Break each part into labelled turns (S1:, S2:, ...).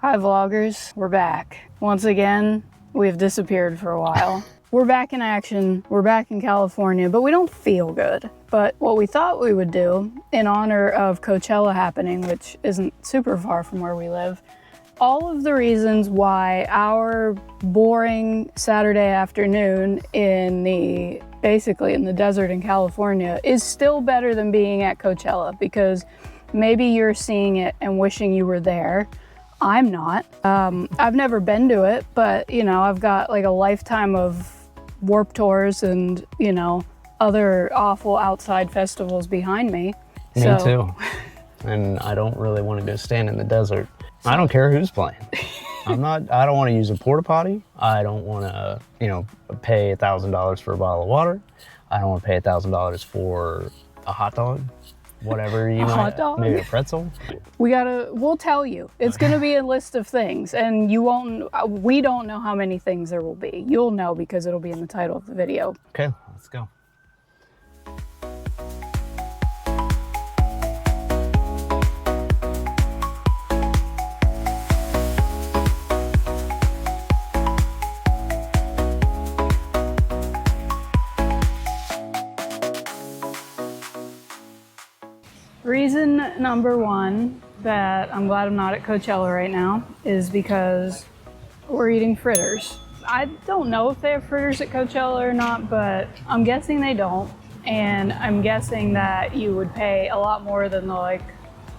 S1: Hi vloggers, we're back. Once again, we've disappeared for a while. We're back in action, we're back in California, but we don't feel good. But what we thought we would do, in honor of Coachella happening, which isn't super far from where we live, all of the reasons why our boring Saturday afternoon basically in the desert in California is still better than being at Coachella, because maybe you're seeing it and wishing you were there. I'm not. I've never been to it, but you know, I've got like a lifetime of Warped Tours and, you know, other awful outside festivals behind me.
S2: Me too. And I don't really want to go stand in the desert. I don't care who's playing. I don't want to use a porta potty. I don't want to, you know, pay $1,000 for a bottle of water. I don't want to pay $1,000 for a hot dog. Whatever you
S1: hot dog?
S2: Maybe a pretzel.
S1: We'll tell you. It's going to be a list of things, and we don't know how many things there will be. You'll know because it'll be in the title of the video.
S2: Okay, let's go.
S1: Reason number one that I'm glad I'm not at Coachella right now is because we're eating fritters. I don't know if they have fritters at Coachella or not, but I'm guessing they don't. And I'm guessing that you would pay a lot more than I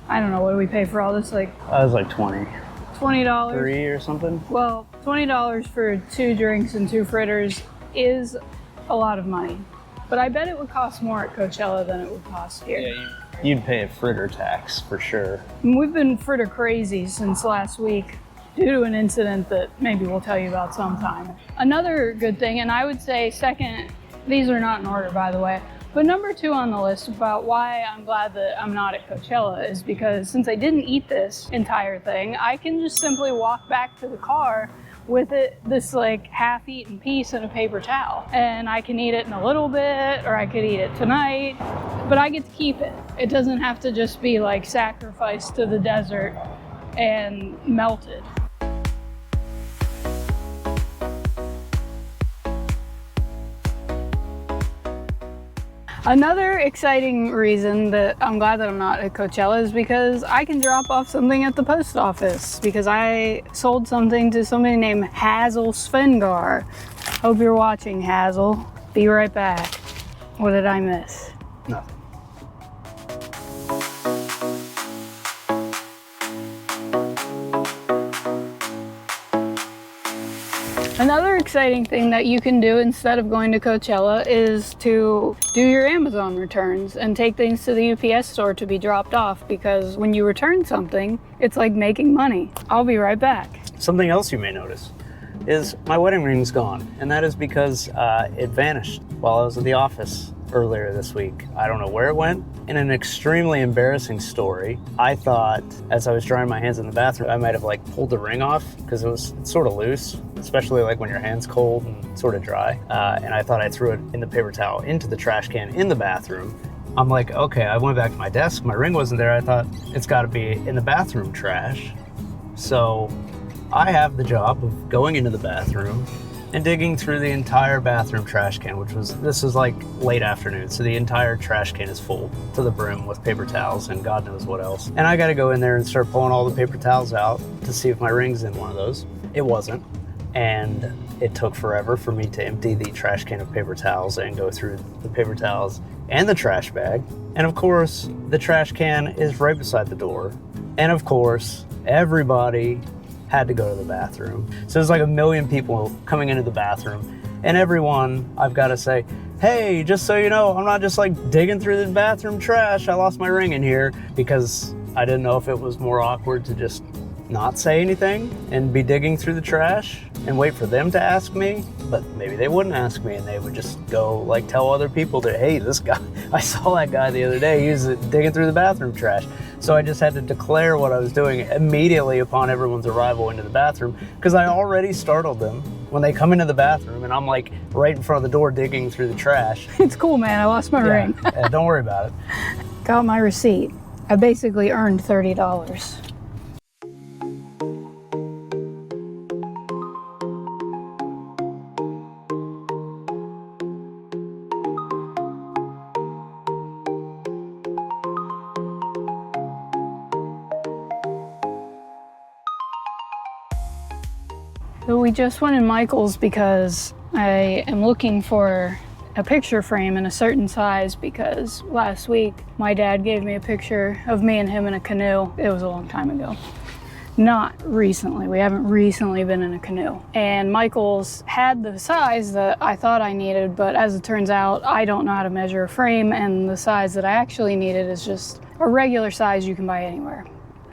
S1: don't know, what do we pay for all this? Like,
S2: I was like 20.
S1: $20?
S2: 3 or something?
S1: Well, $20 for 2 drinks and 2 fritters is a lot of money. But I bet it would cost more at Coachella than it would cost here.
S2: Yeah, you'd pay a fritter tax for sure.
S1: We've been fritter crazy since last week due to an incident that maybe we'll tell you about sometime. Another good thing, and I would say second, these are not in order by the way, but number 2 on the list about why I'm glad that I'm not at Coachella is because since I didn't eat this entire thing, I can just simply walk back to the car with this like half-eaten piece in a paper towel. And I can eat it in a little bit, or I could eat it tonight, but I get to keep it. It doesn't have to just be like sacrificed to the desert and melted. Another exciting reason that I'm glad that I'm not at Coachella is because I can drop off something at the post office because I sold something to somebody named Hazel Svengar. Hope you're watching, Hazel. Be right back. What did I miss?
S2: Nothing.
S1: Another exciting thing that you can do instead of going to Coachella is to do your Amazon returns and take things to the UPS store to be dropped off, because when you return something, it's like making money. I'll be right back.
S2: Something else you may notice is my wedding ring's gone, and that is because it vanished while I was at the office earlier this week. I don't know where it went. In an extremely embarrassing story, I thought as I was drying my hands in the bathroom, I might have like pulled the ring off because it's sort of loose, especially like when your hand's cold and sort of dry. And I thought I threw it in the paper towel into the trash can in the bathroom. I'm like, okay, I went back to my desk. My ring wasn't there. I thought it's got to be in the bathroom trash. So I have the job of going into the bathroom and digging through the entire bathroom trash can, this is like late afternoon, so the entire trash can is full to the brim with paper towels and God knows what else. And I gotta go in there and start pulling all the paper towels out to see if my ring's in one of those. It wasn't, and it took forever for me to empty the trash can of paper towels and go through the paper towels and the trash bag. And of course, the trash can is right beside the door. And of course, everybody had to go to the bathroom. So there's like 1 million people coming into the bathroom, and everyone, I've got to say, hey, just so you know, I'm not just like digging through the bathroom trash. I lost my ring in here, because I didn't know if it was more awkward to just not say anything and be digging through the trash and wait for them to ask me, but maybe they wouldn't ask me and they would just go like tell other people that, hey, this guy, I saw that guy the other day, he was digging through the bathroom trash. So I just had to declare what I was doing immediately upon everyone's arrival into the bathroom, because I already startled them when they come into the bathroom and I'm like right in front of the door digging through the trash.
S1: It's cool, man, I lost my ring.
S2: Don't worry about it.
S1: Got my receipt. I basically earned $30. So we just went in Michael's because I am looking for a picture frame in a certain size because last week my dad gave me a picture of me and him in a canoe. It was a long time ago. Not recently. We haven't recently been in a canoe. And Michael's had the size that I thought I needed, but as it turns out, I don't know how to measure a frame, and the size that I actually needed is just a regular size you can buy anywhere.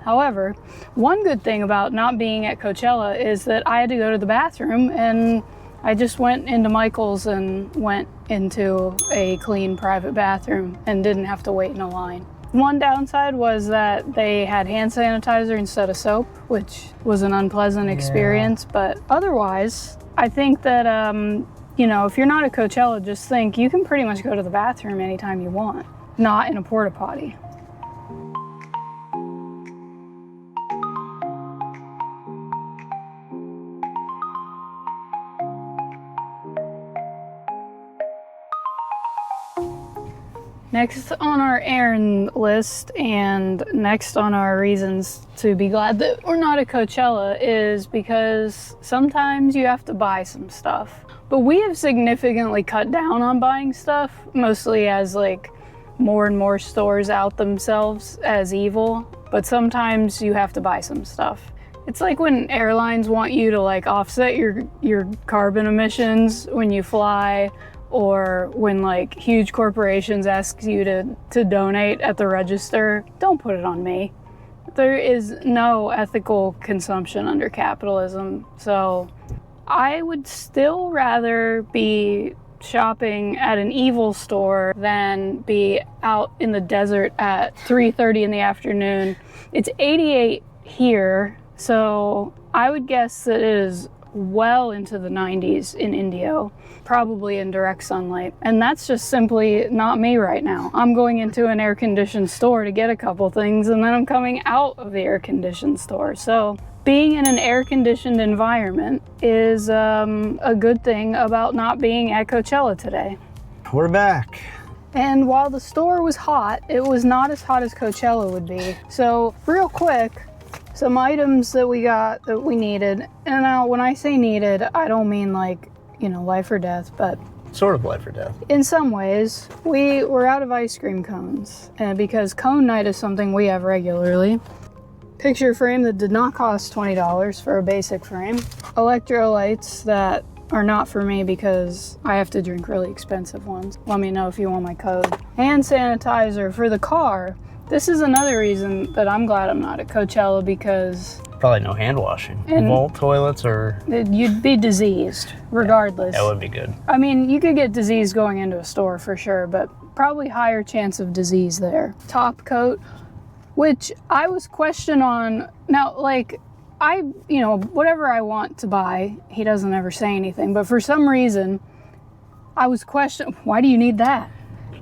S1: However, one good thing about not being at Coachella is that I had to go to the bathroom, and I just went into Michael's and went into a clean private bathroom and didn't have to wait in a line. One downside was that they had hand sanitizer instead of soap, which was an unpleasant experience, but otherwise, I think that, if you're not at Coachella, just think you can pretty much go to the bathroom anytime you want, not in a porta potty. Next on our errand list and next on our reasons to be glad that we're not at Coachella is because sometimes you have to buy some stuff. But we have significantly cut down on buying stuff, mostly as more and more stores out themselves as evil. But sometimes you have to buy some stuff. It's like when airlines want you to offset your carbon emissions when you fly, or when huge corporations ask you to donate at the register. Don't put it on me. There is no ethical consumption under capitalism, so I would still rather be shopping at an evil store than be out in the desert at 3:30 in the afternoon. It's 88 here, so I would guess that it is well into the 90s in Indio, probably in direct sunlight. And that's just simply not me right now. I'm going into an air-conditioned store to get a couple things, and then I'm coming out of the air-conditioned store. So being in an air-conditioned environment is a good thing about not being at Coachella today.
S2: We're back.
S1: And while the store was hot, it was not as hot as Coachella would be. So real quick, some items that we got that we needed. And now when I say needed, I don't mean life or death, but
S2: Sort of life or death.
S1: in some ways. We were out of ice cream cones, and because cone night is something we have regularly. Picture frame that did not cost $20 for a basic frame. Electrolytes that are not for me because I have to drink really expensive ones. Let me know if you want my code. Hand sanitizer for the car. This is another reason that I'm glad I'm not at Coachella, because
S2: Probably no hand washing.
S1: And-
S2: Vault toilets or...
S1: you'd be diseased regardless.
S2: That would be good.
S1: I mean, you could get disease going into a store for sure, but probably higher chance of disease there. Top coat, which I was questioned on. Now, whatever I want to buy, he doesn't ever say anything, but for some reason, I was questioned, why do you need that?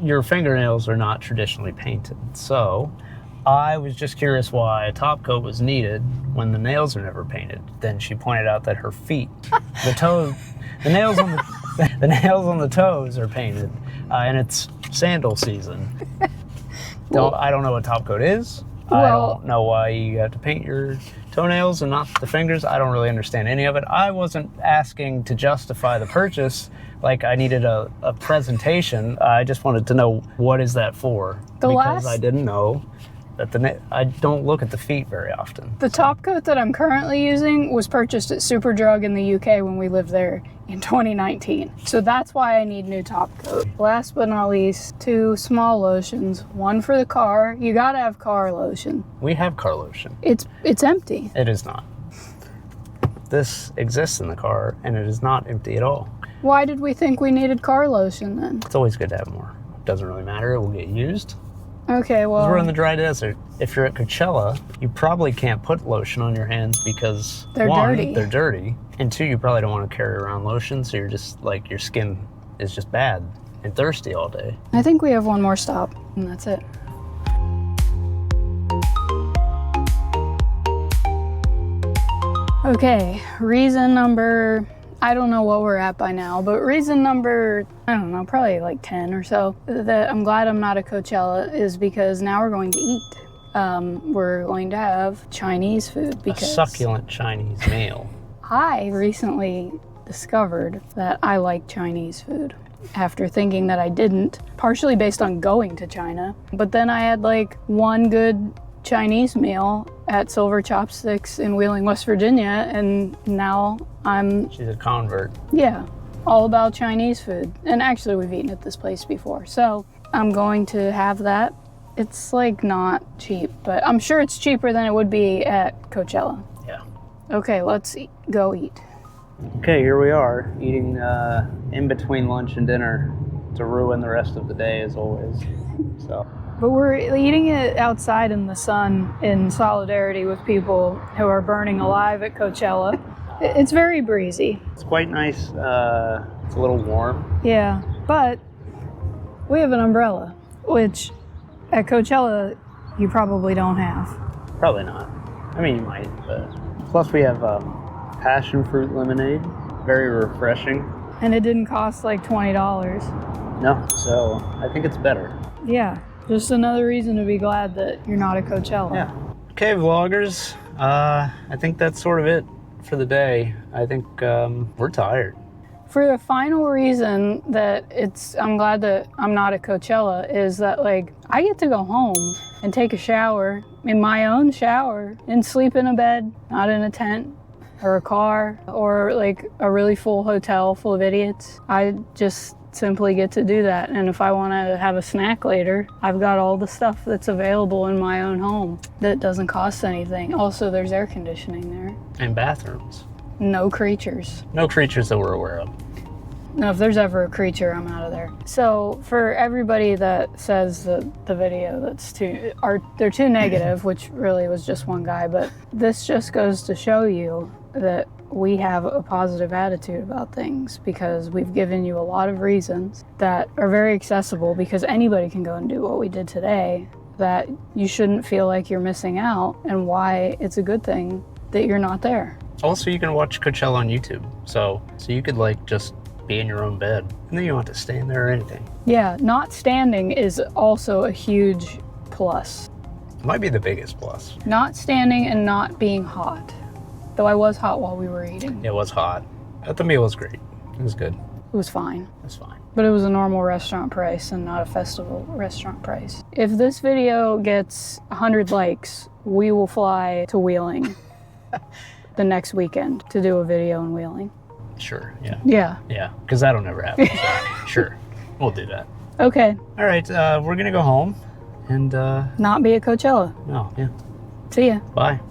S2: Your fingernails are not traditionally painted, so I was just curious why a top coat was needed when the nails are never painted. Then she pointed out that her feet, the nails on the toes are painted, and it's sandal season. I don't know what top coat is. I don't know why you have to paint your toenails and not the fingers. I don't really understand any of it. I wasn't asking to justify the purchase like I needed a presentation. I just wanted to know, what is that for? Because I didn't know that I don't look at the feet very often.
S1: The top coat that I'm currently using was purchased at Superdrug in the UK when we lived there in 2019. So that's why I need new top coat. Last but not least, 2 small lotions. One for the car. You gotta have car lotion.
S2: We have car lotion.
S1: It's empty.
S2: It is not. This exists in the car, and it is not empty at all.
S1: Why did we think we needed car lotion then?
S2: It's always good to have more. Doesn't really matter. It will get used.
S1: Okay, well...
S2: We're in the dry desert. If you're at Coachella, you probably can't put lotion on your hands because,
S1: They're
S2: one,
S1: dirty.
S2: They're dirty, and 2, you probably don't want to carry around lotion, so you're just, your skin is just bad and thirsty all day.
S1: I think we have one more stop, and that's it. Okay, reason number... I don't know what we're at by now, but reason number, I don't know, probably 10 or so, that I'm glad I'm not at Coachella is because now we're going to eat. We're going to have Chinese food because...
S2: A succulent Chinese meal.
S1: I recently discovered that I like Chinese food after thinking that I didn't, partially based on going to China. But then I had like one good Chinese meal at Silver Chopsticks in Wheeling, West Virginia, and now
S2: She's a convert.
S1: yeah, all about Chinese food. And actually we've eaten at this place before, so I'm going to have that. It's like not cheap, but I'm sure it's cheaper than it would be at Coachella.
S2: Yeah.
S1: Okay, let's go eat.
S2: Okay, here we are, eating in between lunch and dinner to ruin the rest of the day as always. So.
S1: But we're eating it outside in the sun in solidarity with people who are burning alive at Coachella. It's very breezy.
S2: It's quite nice. It's a little warm.
S1: Yeah, but we have an umbrella, which at Coachella you probably don't have.
S2: Probably not. I mean, you might, but... Plus we have passion fruit lemonade. Very refreshing.
S1: And it didn't cost like $20.
S2: No, so I think it's better.
S1: Yeah, just another reason to be glad that you're not at Coachella.
S2: Yeah. Okay, vloggers. I think that's sort of it for the day. I think we're tired.
S1: For the final reason that I'm glad that I'm not at Coachella is that like I get to go home and take a shower in my own shower and sleep in a bed, not in a tent or a car or like a really full hotel full of idiots. I just simply get to do that. And if I want to have a snack later, I've got all the stuff that's available in my own home that doesn't cost anything. Also, there's air conditioning there.
S2: And bathrooms.
S1: No creatures.
S2: No creatures that we're aware of.
S1: No, if there's ever a creature, I'm out of there. So for everybody that says that the video they're too negative, which really was just one guy, but this just goes to show you that we have a positive attitude about things because we've given you a lot of reasons that are very accessible because anybody can go and do what we did today, that you shouldn't feel like you're missing out and why it's a good thing that you're not there.
S2: Also, you can watch Coachella on YouTube. So you could like just be in your own bed and then you don't have to stand there or anything.
S1: Yeah, not standing is also a huge plus.
S2: It might be the biggest plus.
S1: Not standing and not being hot. Though I was hot while we were eating.
S2: It was hot. But the meal was great. It was good.
S1: It was fine.
S2: It was fine.
S1: But it was a normal restaurant price and not a festival restaurant price. If this video gets 100 likes, we will fly to Wheeling the next weekend to do a video in Wheeling.
S2: Sure, yeah.
S1: Yeah.
S2: Yeah, because that'll never happen. So, sure, we'll do that.
S1: Okay.
S2: All right, we're going to go home and...
S1: Not be at Coachella.
S2: No, yeah.
S1: See ya.
S2: Bye.